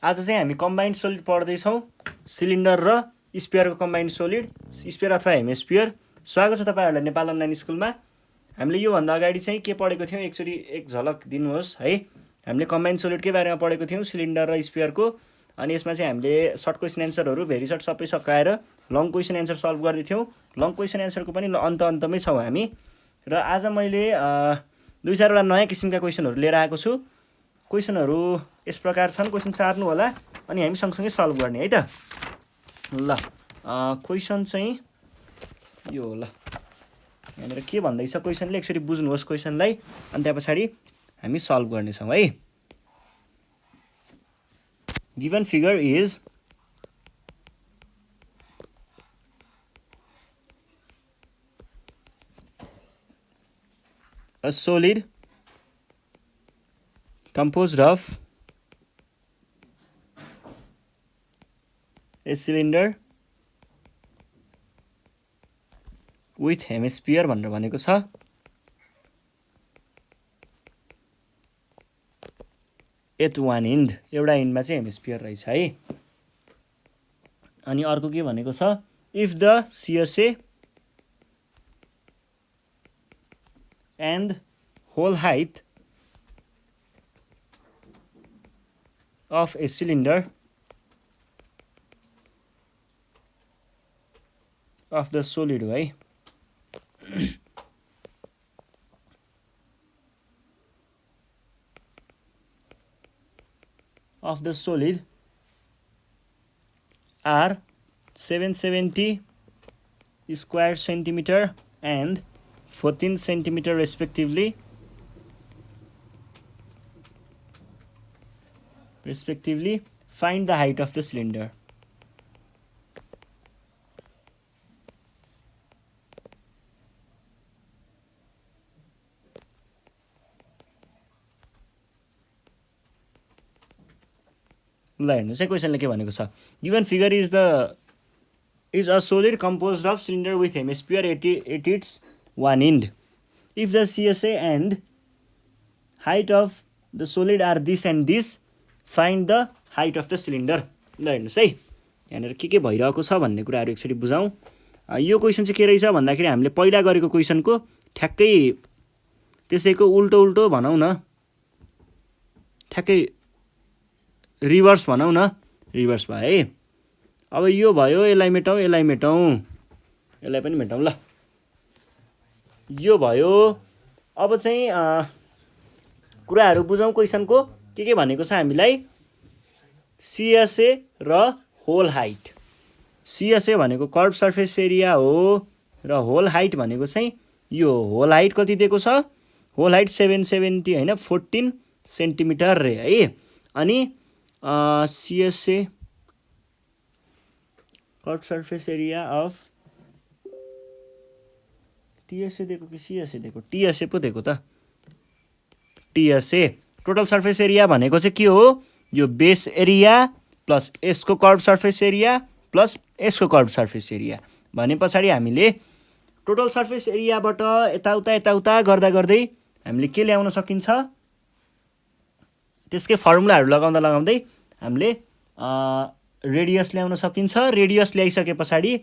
आज चाहिँ हामी कम्बाइन्ड सोलिड पढ्दैछौँ, सिलिन्डर र स्पियरको कम्बाइन्ड सोलिड, स्पियर अथवा हेमिस्पियर। स्वागत छ तपाईँहरूलाई नेपाल अनलाइन स्कुलमा। हामीले योभन्दा अगाडि चाहिँ के पढेको थियौँ एकचोटि एक झलक दिनुहोस् है। हामीले कम्बाइन्ड सोलिडकै बारेमा पढेको थियौँ, सिलिन्डर र स्पियरको। अनि यसमा चाहिँ हामीले सर्ट क्वेसन एन्सरहरू भेरी सर्ट सबै सकाएर लङ क्वेसन एन्सर सल्भ गर्दैथ्यौँ। लङ क्वेसन एन्सरको पनि अन्तमै छौँ हामी। र आज मैले 2-4वटा नयाँ किसिमका क्वेसनहरू लिएर आएको छु। क्वेसनहरू यस प्रकार छन्, क्वेसन सार्नु होला अनि हामी सँगसँगै सल्भ गर्ने है त। ल क्वेसन चाहिँ यो हो। ल यहाँनिर के भन्दैछ क्वेसनले, एकचोटि बुझ्नुहोस् क्वेसनलाई, अनि त्यहाँ पछाडि हामी सल्भ गर्नेछौँ है। Given figure is a solid composed of a cylinder with hemisphere भनेर भनेको छ। एट वान इन्ड, एउटा इन्डमा चाहिँ हेमिस्पियर रहेछ है। अनि अर्को के भनेको छ, if the CSA and whole height of a cylinder of the solid है, of the solid are 770 square centimeter and 14 centimeter respectively, find the height of the cylinder. ल हेर्नुहोस् है क्वेसनले के भनेको छ। Given figure is a solid composed of cylinder with hemisphere at its one end. If the CSA and height of the solid are this and this, find the height of the cylinder. ल हेर्नुहोस् है यहाँनिर के भइरहेको छ भन्ने कुराहरू एकचोटि बुझाउँ। यो क्वेसन चाहिँ के रहेछ भन्दाखेरि हामीले पहिला गरेको क्वेसनको ठ्याक्कै त्यसैको उल्टो भनौँ न, ठ्याक्कै रिभर्स भनौँ न, रिभर्स भयो है। अब यो भयो, यसलाई मेटौँ, यसलाई पनि मेटौँ। ल यो भयो। अब चाहिँ कुराहरू बुझौँ क्वेसनको के भनेको छ हामीलाई। CSA र होल हाइट, CSA भनेको कर्भ सर्फेस एरिया हो र होल हाइट भनेको चाहिँ यो होल हाइट कति दिएको छ, होल हाइट 770 होइन 14 सेन्टिमिटर रे है। अनि CSA curve surface area of TSA दिएको कि CSA दिएको, TSA पो दिएको त, TSA टोटल सर्फेस एरिया भनेको चाहिँ के हो, यो बेस एरिया प्लस यसको कर्भ सर्फेस एरिया प्लस यसको कर्भ सर्फेस एरिया भने पछाडि हामीले टोटल सर्फेस एरियाबाट यताउता गर्दै हामीले के ल्याउन सकिन्छ, त्यसकै फर्मुलाहरू लगाउँदै हामीले रेडियस ल्याउन सकिन्छ। रेडियस ल्याइसके पछाडि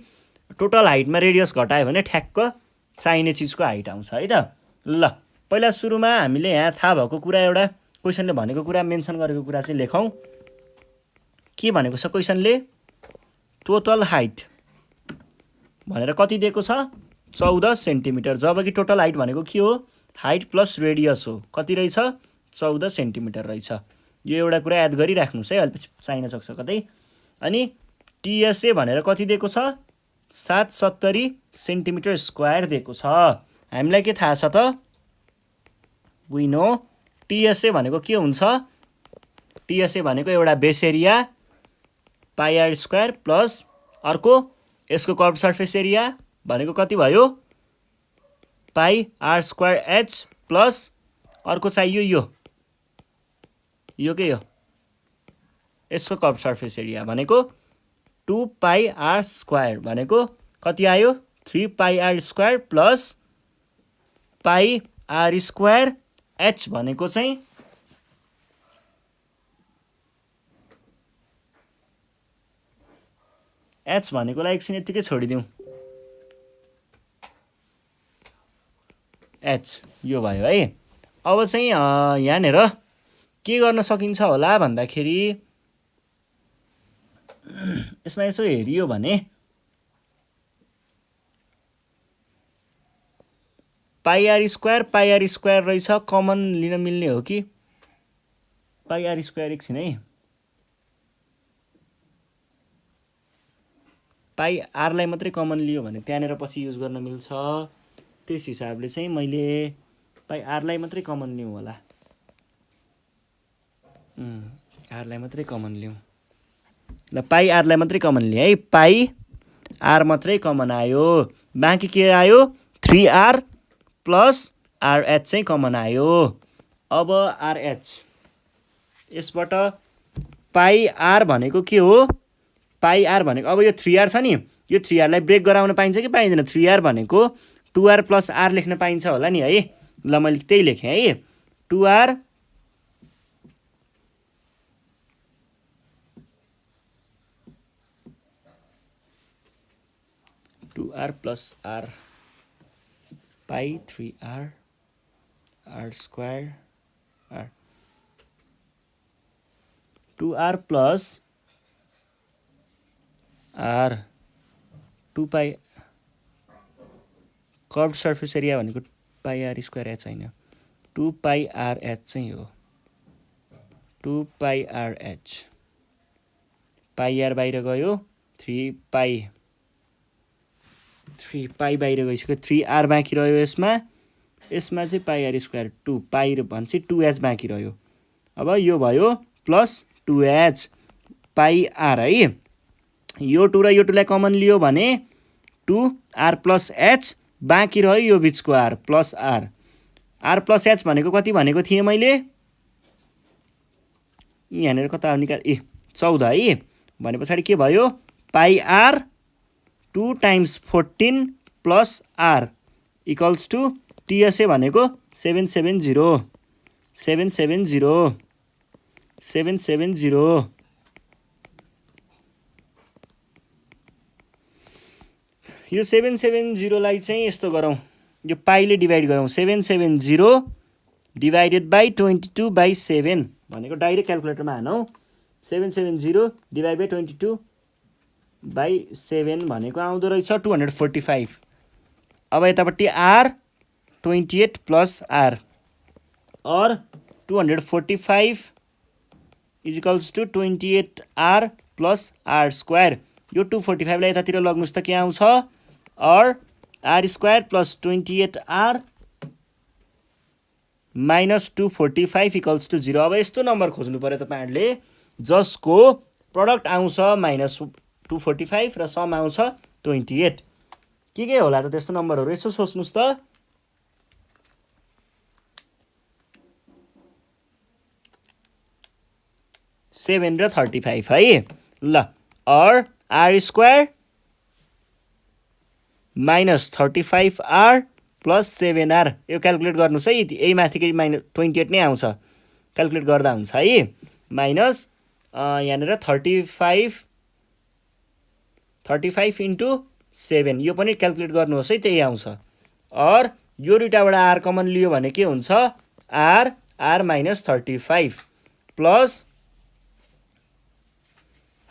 टोटल हाइटमा रेडियस घटायो भने ठ्याक्क चाहिने चिजको हाइट आउँछ है त। ल पहिला सुरुमा हामीले यहाँ थाहा भएको कुरा, एउटा क्वेसनले भनेको कुरा, मेन्सन गरेको कुरा चाहिँ लेखौँ। के भनेको छ क्वेसनले, टोटल हाइट भनेर कति दिएको छ, 14 सेन्टिमिटर, जबकि टोटल हाइट भनेको के हो, हाइट प्लस रेडियस हो, कति रहेछ, 14 सेन्टिमिटर रहेछ। यो एउटा कुरा याद गरिराख्नुहोस् है, अलिपछि चाहिन सक्छ कतै। अनि TSA भनेर कति दिएको छ, 770 सेन्टिमिटर स्क्वायर दिएको छ। हामीलाई के थाहा छ त, वी नो TSA भनेको के हुन्छ, TSA भनेको एउटा base area pi r square plus अर्को यसको कर्भ सर्फेस एरिया भनेको कति भयो, pi r square h plus अर्को चाहियो यो के, यो यसको कर्भ सर्फेस एरिया भनेको 2 पाई आर स्क्वायर भनेको कति आयो, 3 pi r square plus pi r square h भनेको चाहिँ एच भनेकोलाई एकछिन यत्तिकै छोडिदिउँ। एच यो भयो है। अब चाहिँ यहाँनिर के गर्न सकिन्छ होला भन्दाखेरि यसमा यसो हेरियो भने पाई आर स्क्वायर रहेछ, कमन लिन मिल्ने हो कि पाई आर स्क्वायर एकछिन है। पाई आरलाई मात्रै कमन लियो भने त्यहाँनिर पछि युज गर्न मिल्छ। त्यस हिसाबले चाहिँ मैले पाई आरलाई मात्रै कमन लिउँ होला। आरलाई मात्रै कमन लिउँ ल। पाई आरलाई मात्रै कमन लिएँ है। पाई आर मात्रै कमन आयो। बाँकी के आयो 3r प्लस आरएच चाहिँ कमन आयो। अब आरएच यसबाट पाई आर भनेको के हो? पाई आर भनेको अब यो 3r छ नि, यो 3rलाई ब्रेक गराउन पाइन्छ कि पाइँदैन? 3r भनेको 2r प्लस आर लेख्न पाइन्छ होला नि है। ल मैले त्यही लेखेँ है। 2r plus r pi 3r r square r 2r plus r 2 pi curve surface area भनेको पाई आर स्क्वायर एच होइन, 2 पाई आर एच चाहिँ हो। 2 पाई आर एच, पाई आर बाहिर गयो, 3 पाई बाहिर गइसक्यो, 3r बाँकी रह्यो यसमा चाहिँ पाई आर स्क्वायर 2 पाई भनेपछि 2h बाँकी रह्यो। अब यो भयो प्लस 2h पाई आर है। यो 2 र यो 2लाई कमन लियो भने 2r प्लस h बाँकी रह्यो यो बिचको r plus r। r plus h भनेको कति भनेको थिएँ मैले? यहाँनिर कता निकाल 14 है। भने पछाडि के भयो? Pi r 2 times 14 plus r equals to TSA भनेको 770 यो 770लाई चाहिँ यस्तो गरौँ, यो पाईले डिभाइड गरौँ। 770 डिभाइडेड बाई 22/7 भनेको डाइरेक्ट क्यालकुलेटरमा हानौँ। 770 डिभाइड बाई 22/7 भनेको आउँदो रहेछ 245। अब यतापट्टि r 28 प्लस r और 245 equals to 28r plus r square. यो 245लाई यतातिर लग्नुहोस् त के आउँछ? और r square plus 28r minus 245 equals to 0। अब यस्तो नम्बर खोज्नु पर्यो तपाईँहरूले जसको प्रडक्ट आउँछ माइनस 245 र सम आउँछ 28। के होला त त्यस्तो नम्बरहरू? यसो सोच्नुहोस् त। सेभेन र 35 है। ल और r square minus 35r plus 7r यो क्यालकुलेट गर्नुहोस् है। यही माथिकै माइनस 28 नै आउँछ, क्यालकुलेट गर्दा हुन्छ है। माइनस यहाँनिर 35 इन्टु 7 यो पनि क्यालकुलेट गर्नुहोस् है, त्यही आउँछ। और यो दुईटाबाट r कमन लियो भने के हुन्छ? r माइनस 35 प्लस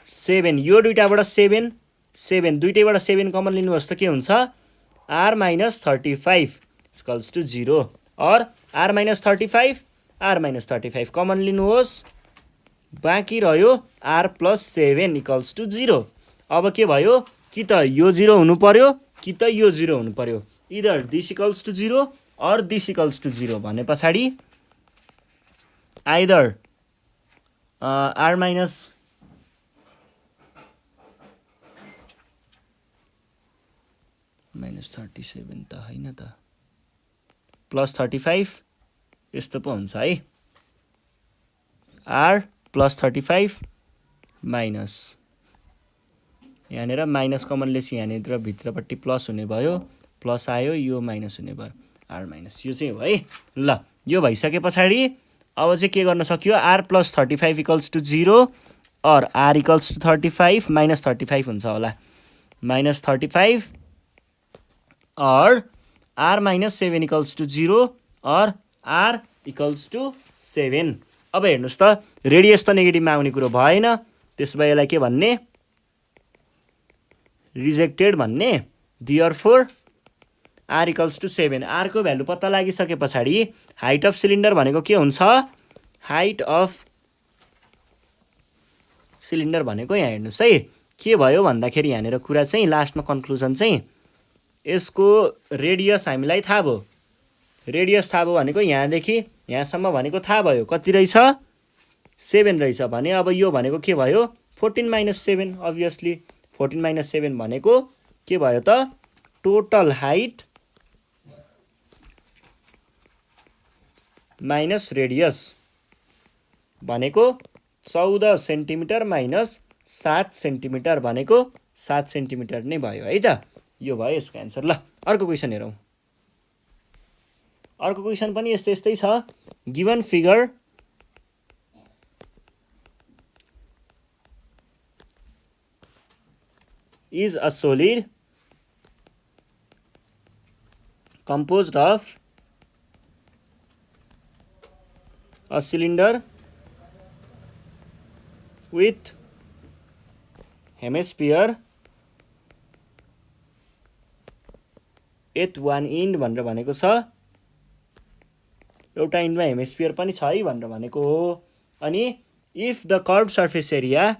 7 यो दुईटाबाट 7 दुईटैबाट 7 कमन लिनुहोस् त के हुन्छ? r माइनस 35 इक्वल्स टु 0 और r माइनस 35 कमन लिनुहोस्, बाँकी रह्यो r प्लस 7 इक्वल्स टु 0। अब के भयो? कि त यो 0 हुनु पर्यो कि त यो 0 हुनु पर्यो। इदर दिस इक्वल्स टु 0 और दिस इक्वल्स टु 0 भने पछाडि आइदर r माइनस माइनस 37 त होइन त, प्लस 35 यस्तो पो हुन्छ है। r प्लस 35 माइनस यहाँनिर माइनस कमन लेसी यहाँनिर भित्रपट्टि प्लस हुने भयो, प्लस आयो, यो माइनस हुने भयो, r माइनस यो चाहिँ हो है। ल यो भइसके पछाडि अब चाहिँ के गर्न सक्यो? r प्लस 35 इक्वल्स टु 0 और आर इक्वल्स टु 35 माइनस 35 हुन्छ होला माइनस 35 और आर माइनस 7 इक्वल्स टु 0 और आर इक्वल्स टु 7। अब हेर्नुहोस् त रेडियस त नेगेटिभमा आउने कुरो भएन, त्यसो भए यसलाई के भन्ने रिजेक्टेड भन्ने। Therefore r equals to 7। आरको भ्यालु पत्ता लागिसके पछाडि हाइट अफ सिलिन्डर भनेको के हुन्छ, हाइट अफ सिलिन्डर भनेको यहाँ हेर्नुहोस् है के भयो भन्दाखेरि यहाँनिर कुरा चाहिँ लास्टमा कन्क्लुजन चाहिँ यसको रेडियस हामीलाई थाहा भयो। रेडियस थाहा भयो भनेको यहाँदेखि यहाँसम्म भनेको थाहा भयो कति रहेछ 7 रहेछ भने अब यो भनेको के भयो 14 माइनस 7 अभियसली 14 माइनस 7 भनेको के भयो त टोटल हाइट माइनस रेडियस भनेको 14 सेन्टिमिटर माइनस 7 सेन्टिमिटर भनेको 7 सेन्टिमिटर नै भयो है त। यो भयो यसको एन्सर। ल अर्को क्वेसन हेरौँ। अर्को क्वेसन पनि यस्तै यस्तै छ। Given figure is a solid composed of a cylinder with hemisphere at one end भनेर भनेको छ। एउटा इन्डमा हेमिस्फियर पनि छ है भनेर भनेको हो। अनि if the curve surface area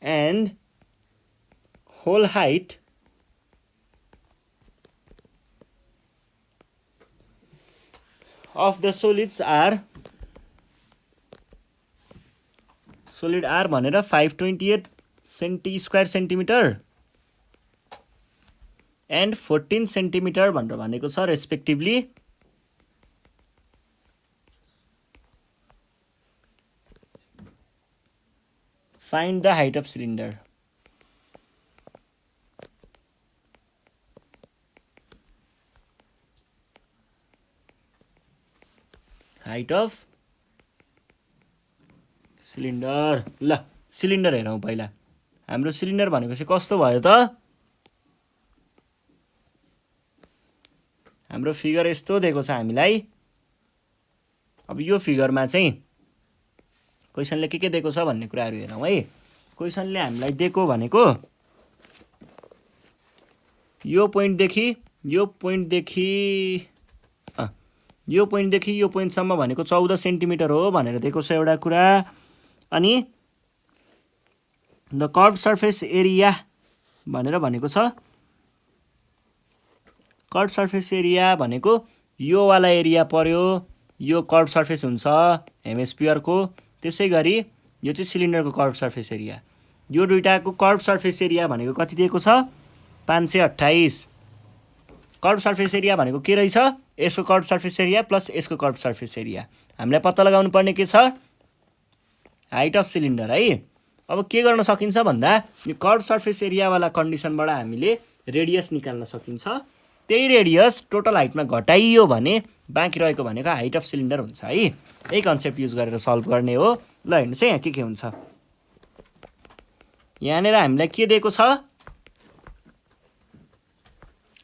and whole height of the solids are solid R भनेर 528 square centimeter and 14 centimeter भनेर भनेको छ respectively, find the height of cylinder। height of cylinder। ल सिलिन्डर हेरौँ पहिला। हाम्रो सिलिन्डर भनेको चाहिँ कस्तो भयो त, हाम्रो फिगर यस्तो दिएको छ हामीलाई। अब यो फिगरमा चाहिँ क्वेसनले के दिएको छ भन्ने कुराहरू हेरौँ है। क्वेसनले हामीलाई दिएको भनेको यो पोइन्टदेखि यो पोइन्टसम्म भनेको 14 सेन्टिमिटर हो भनेर दिएको छ एउटा कुरा। अनि द कर्भ सर्फेस एरिया भनेर भनेको छ। कर्भ सर्फेस एरिया भनेको यो वाला एरिया पर्यो, यो कर्भ सर्फेस हुन्छ हेमिस्फियरको। त्यसै गरी यो चाहिँ सिलिन्डरको कर्भ सर्फेस एरिया। यो दुईटाको कर्भ सर्फेस एरिया भनेको कति दिएको छ 528। कर्भ सर्फेस एरिया भनेको के रहेछ, यसको कर्भ सर्फेस एरिया प्लस यसको कर्भ सर्फेस एरिया। हामीलाई पत्ता लगाउनु पर्ने के छ, हाइट अफ सिलिन्डर है। अब के गर्न सकिन्छ भन्दा यो कर्भ सर्फेस एरियावाला कन्डिसनबाट हामीले रेडियस निकाल्न सकिन्छ। त्यही रेडियस टोटल हाइटमा घटाइयो भने बाँकी रहेको भनेको हाइट अफ सिलिन्डर हुन्छ है। यही कन्सेप्ट युज गरेर सल्भ गर्ने हो। ल हेर्नुहोस् है यहाँ के हुन्छ। यहाँनिर हामीलाई के दिएको छ,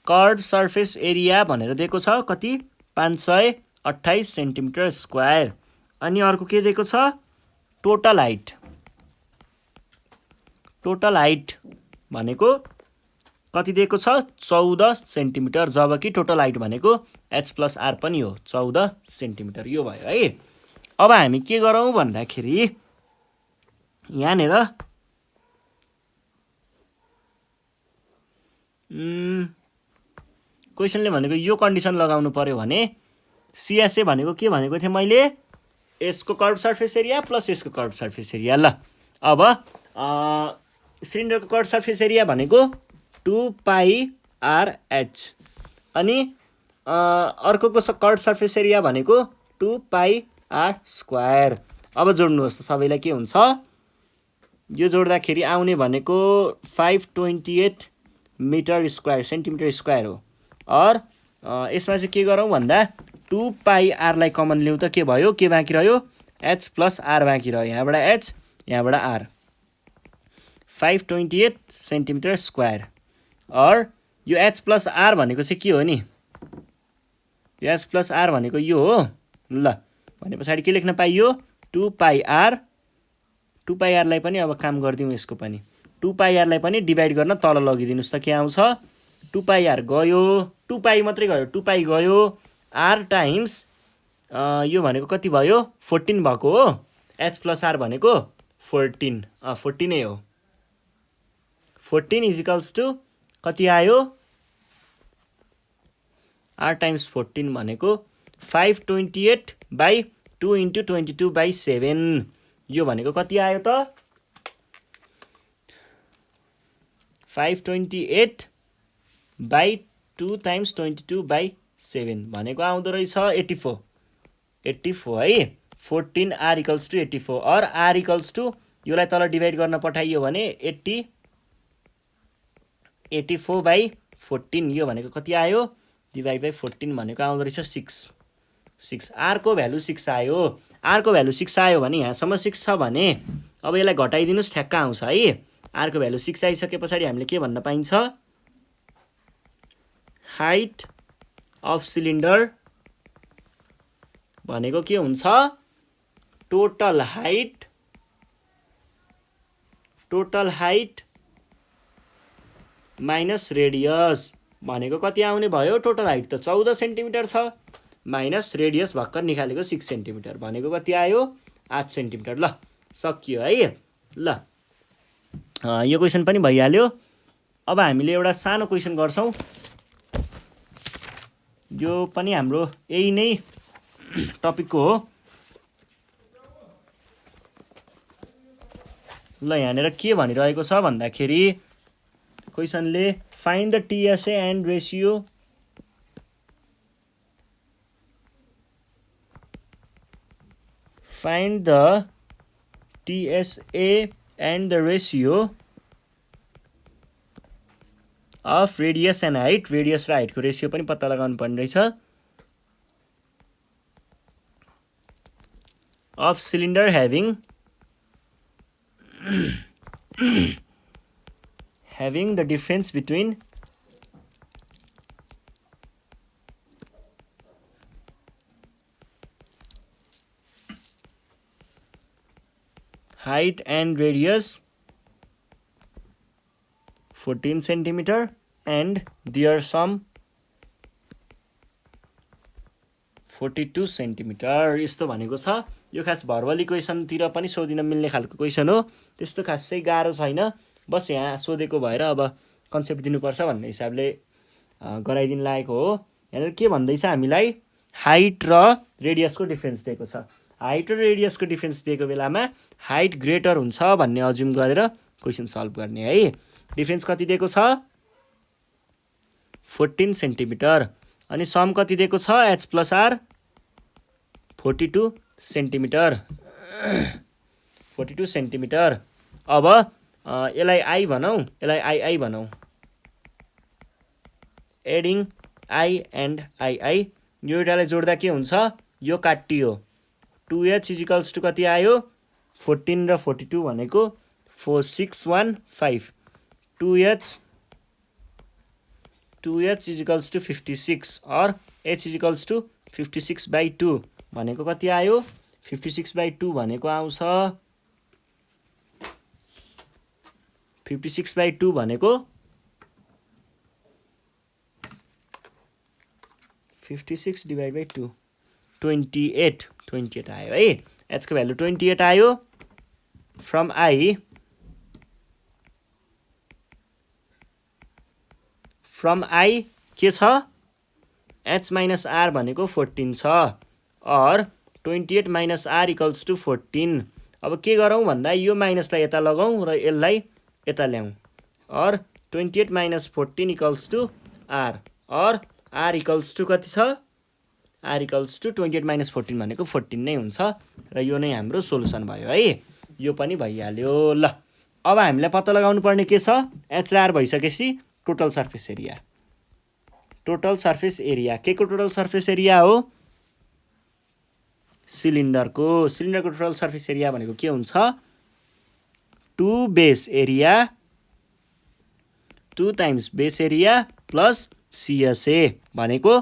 कर्भ सर्फेस एरिया भनेर दिएको छ कति 528 सेन्टिमिटर स्क्वायर। अनि अर्को के दिएको छ टोटल हाइट। टोटल हाइट भनेको कति दिएको छ 14 सेन्टिमिटर, जबकि टोटल हाइट भनेको h प्लस आर पनि हो 14 सेन्टिमिटर। यो भयो है। अब हामी के गरौँ भन्दाखेरि यहाँनिर क्वेसनले भनेको यो कन्डिसन लगाउनु पर्यो भने सिएसए भनेको के भनेको थिएँ मैले, यसको कर्भ सर्फेस एरिया प्लस यसको कर्भ सर्फेस एरिया। ल अब सिलिन्डरको कर्भ सर्फेस एरिया भनेको 2πRh अनि अर्कोको कर्भ सर्फेस एरिया भनेको 2πr स्क्वायर। अब जोड्नुहोस् त सबैलाई के हुन्छ, यो जोड्दाखेरि आउने भनेको 528 मिटर स्क्वायर सेन्टिमिटर स्क्वायर हो। और यसमा चाहिँ के गरौँ भन्दा 2πrलाई कमन ल्याउँ त के भयो, के बाँकी रह्यो एच प्लस आर बाँकी रह्यो, यहाँबाट एच यहाँबाट आर, 528 सेन्टिमिटर स्क्वायर। अर यो एच प्लस आर भनेको चाहिँ के हो नि, यो एच प्लस आर भनेको यो हो। ल भने पछाडि के लेख्न पाइयो, 2 पाई आर, 2 पाई आरलाई पनि अब काम गरिदिउँ, यसको पनि 2 पाई आरलाई पनि डिभाइड गर्न तल लगिदिनुहोस् त, के आउँछ 2 पाई आर गयो, 2 पाई मात्रै गयो, 2 पाई गयो, आर टाइम्स यो भनेको कति भयो 14 भएको हो, एच प्लस आर भनेको 14, 14 नै हो, 14 इजिकल्स टु कति आयो, आर टाइम्स 14 भनेको 528/2 × 22/7, यो भनेको कति आयो त 528/2 × 22/7 भनेको आउँदो रहेछ 84 है, 14 आर इक्वल्स टु 84। और आर इक्वल्स टु योलाई तल डिभाइड गर्न पठाइयो भने 84/14, यो भनेको कति आयो, डिभाइड बाई 14 भनेको आउँदो रहेछ 6। आरको भ्यालु 6 आयो, आरको भ्यालु 6 आयो भने यहाँसम्म 6 छ भने अब यसलाई घटाइदिनुहोस्, ठ्याक्क आउँछ है। आरको भ्यालु 6 आइसके पछाडि हामीले के भन्न पाइन्छ, हाइट अफ सिलिन्डर भनेको के हुन्छ, टोटल हाइट माइनस रेडियस भनेको कति आउने भयो, टोटल हाइट त 14 सेन्टिमिटर छ, माइनस रेडियस भर्खर निकालेको 6 सेन्टिमिटर भनेको कति आयो 8 सेन्टिमिटर। ल सकियो है। ल यो क्वेसन पनि भइहाल्यो। अब हामीले एउटा सानो क्वेसन गर्छौँ, यो पनि हाम्रो यही नै टपिकको हो। ल यहाँनिर के भनिरहेको छ भन्दाखेरि क्वेसनले find the TSA and ratio of radius and height, radius र हाइटको रेसियो पनि पत्ता लगाउनु पर्ने रहेछ, of cylinder having the difference between height and radius 14 centimeter and their sum 42 centimetre, यस्तो भनेको छ। यो खास भर्बल इक्वेसनतिर पनि सोधिन मिल्ने खालको क्वेसन हो, त्यस्तो खासै गाह्रो छैन, बस यहाँ सोधेको भएर अब कन्सेप्ट दिनुपर्छ भन्ने हिसाबले गराइदिन लागेको हो। यहाँनिर के भन्दैछ हामीलाई, हाइट र रेडियसको डिफ्रेन्स दिएको छ, हाइट र रेडियसको डिफ्रेन्स दिएको बेलामा हाइट ग्रेटर हुन्छ भन्ने अज्युम गरेर क्वेसन सल्भ गर्ने है। डिफ्रेन्स कति दिएको छ 14 सेन्टिमिटर, अनि सम कति दिएको छ h plus r 42 centimetre, 42 centimetre. अब यसलाई आई भनौँ, यसलाई आई भनौँ, एडिङ आई एन्ड आई, यो एउटालाई जोड्दा के हुन्छ, यो काटियो, 2h इजिकल्स टु कति आयो 14 र 42 भनेको 4615, 2h इजिकल्स टु 56 और h इजिकल्स टु 56/2 भनेको कति आयो 56/2 भनेको आउँछ 56/2 भनेको 56/2 28 आयो है। h को भ्यालु 28 आयो। फ्रम आई के छ h माइनस r भनेको 14 छ और 28 माइनस r इक्वल्स टु 14। अब के गरौँ भन्दा यो माइनसलाई यता लगाउँ र यसलाई यता ल्याउँ और 28 माइनस 14 इक्वल्स टु r और r इक्वल्स टु कति छ r इक्वल्स टु 28 माइनस 14 भनेको 14 नै हुन्छ र यो नै हाम्रो सोलुसन भयो है। यो पनि भइहाल्यो। ल अब हामीलाई पत्ता लगाउनु पर्ने के छ h र r भइसकेपछि total surface area. Total surface area के को टोटल सर्फेस एरिया हो सिलिन्डरको टोटल सर्फेस एरिया भनेको के हुन्छ 2 base area 2 times base area plus CSA भनेको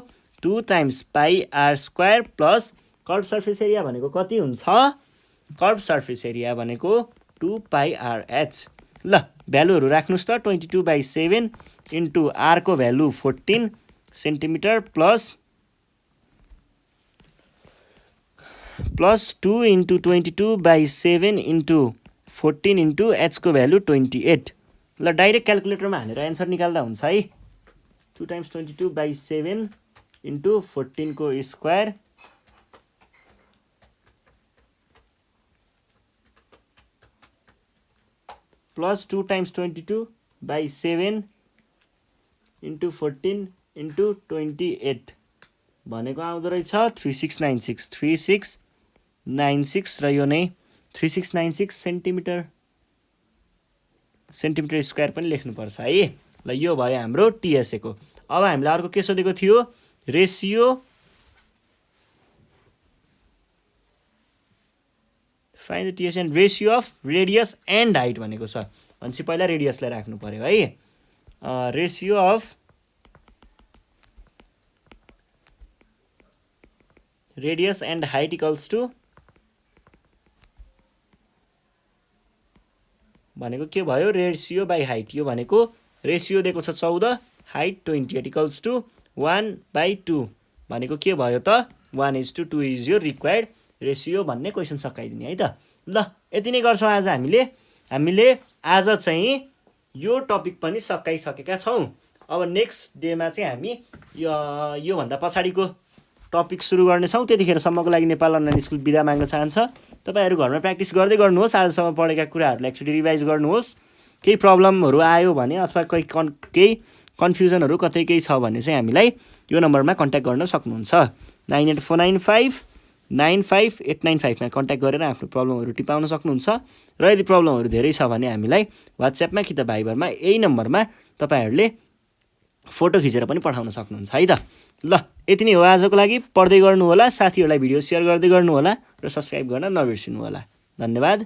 2 times pi r square plus curve surface area भनेको कति हुन्छ कर्भ सर्फेस एरिया भनेको 2 पाई RH ल भ्यालुहरू राख्नुस् त 22/7 इन्टु R को value 14 centimetre plus 2 into 22/7 into 14 into H को भ्यालु 28 ल डाइरेक्ट क्यालकुलेटरमा हानेर एन्सर निकाल्दा हुन्छ है 2 टाइम्स 22/7 इन्टु 14 को square plus 2 times 22/7 into 14 into 28 भनेको आउँदो रहेछ 3696 र यो नै 3696 सेन्टिमिटर स्क्वायर पनि लेख्नुपर्छ है ल यो भयो हाम्रो TSA को अब हामीले अर्को के सोधेको थियो ratio find the TSA and ratio of radius and height भनेको छ भनेपछि पहिला रेडियसलाई राख्नु पर्यो है ratio of radius and height equals to भनेको के भयो रेसियो बाई हाइट यो भनेको रेसियो दिएको छ 14 हाइट 28 इक्वल्स टु 1/2 भनेको के भयो त 1:2 इज यो रिक्वायर्ड रेसियो भन्ने क्वेसन सकाइदिने है त ल यति नै गर्छौँ आज हामीले आज चाहिँ यो टपिक पनि सकाइसकेका छौँ अब नेक्स्ट डेमा चाहिँ हामी यो भन्दा पछाडिको टपिक सुरु गर्नेछौँ त्यतिखेरसम्मको लागि नेपाल अनलाइन स्कुल बिदा माग्न चाहन्छ तपाईहरु घरमा प्र्याक्टिस गर्दै गर्नुहोस् आजसम्म पढेका कुराहरूलाई एकचोटि रिभाइज गर्नुहोस् केही प्रब्लमहरू आयो भने अथवा केही कन्फ्युजनहरू कतै केही छ भने चाहिँ हामीलाई यो नम्बरमा कन्ट्याक्ट गर्न सक्नुहुन्छ 9849595895 मा कन्ट्याक्ट गरेर आफ्नो प्रब्लमहरू टिपाउन सक्नुहुन्छ र यदि प्रब्लमहरू धेरै छ भने हामीलाई WhatsApp मा कि त भाइबरमा यही नम्बरमा तपाईहरुले फोटो खिचेर पनि पठाउन सक्नुहुन्छ है त ल यति नै हो आजको लागि पढ्दै गर्नु होला साथीहरुलाई भिडियो शेयर गर्दै गर्नु होला र सब्स्क्राइब गर्न नबिर्सिनु होला धन्यवाद